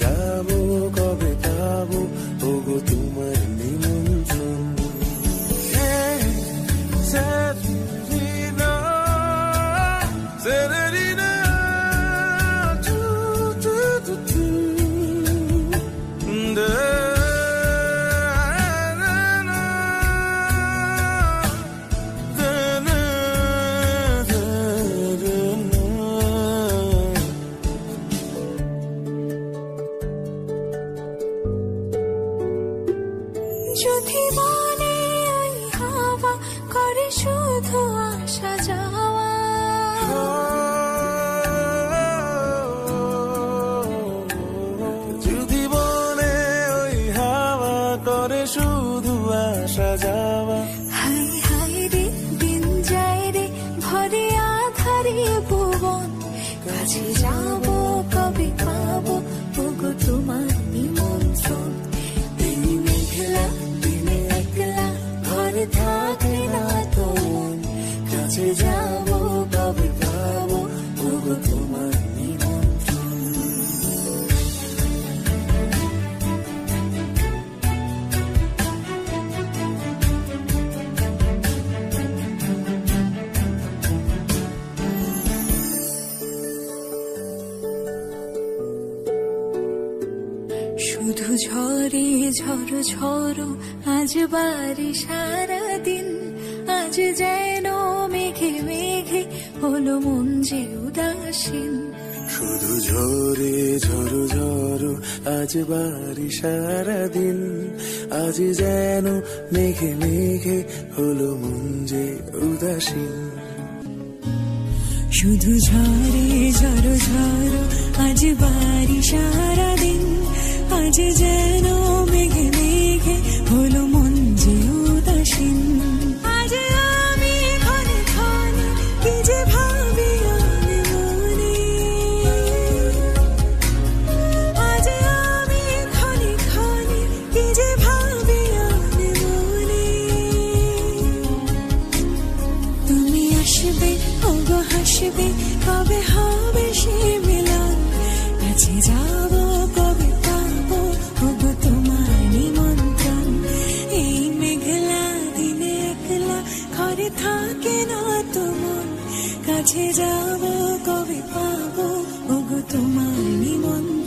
যাব কবে পাবো ওগো তোমার নিমন্ত্রণ। Severina, Severina, tu, tu, tu, tu. যদি মনে ওই হাওয়া করে শুধু আসা যাওয়া, যদি মনে ওই হাওয়া করে শুধু আসা যাওয়া, হাই হাই রে দিন যায় রে ভরে আধারে ভুবন, কাছে যাব কবে পাবো ওগো তোমার নিমন্ত্রণ। এই মেঘলা দিনে একলা ঘরে থাকলে না তো মন, কাছে যাব কবে পাবো ওগো তোমার নিমন্ত্রণ। শুধু ঝরে ঝড়ো ঝড়ো আজ বাড়ি সারাদিন, আজ যেন মেঘে মেঘে হলো মন যে উদাসীন। শুধু ঝরে ঝড়ো ঝড়ো আজ বাড়ি সারাদিন, আজ যেন মেঘে মেঘে হলো মন যে উদাসীন। শুধু ঝরে ঝড়ো ঝড়ো আজ বাড়ি সারাদিন, আজ যেন মেঘে মেঘে হলো মন যে উদাসীন। আজ আমি ক্ষণে ক্ষণে কি যে ভাবি মনে মনে, আজ আমি ক্ষণে ক্ষণে কি যে ভাবি মনে মনে। তুমি আসবে ওগো হাসবে কবে হবে সে মিলন, কাছে যাব কবে পাবো ওগো তোমার নিমন্ত্রণ। এই মেঘলা দিনে একলা ঘরে থাকে না তো মন, কাছে যাব কবে পাবো ওগো তোমার নিমন্ত্রণ।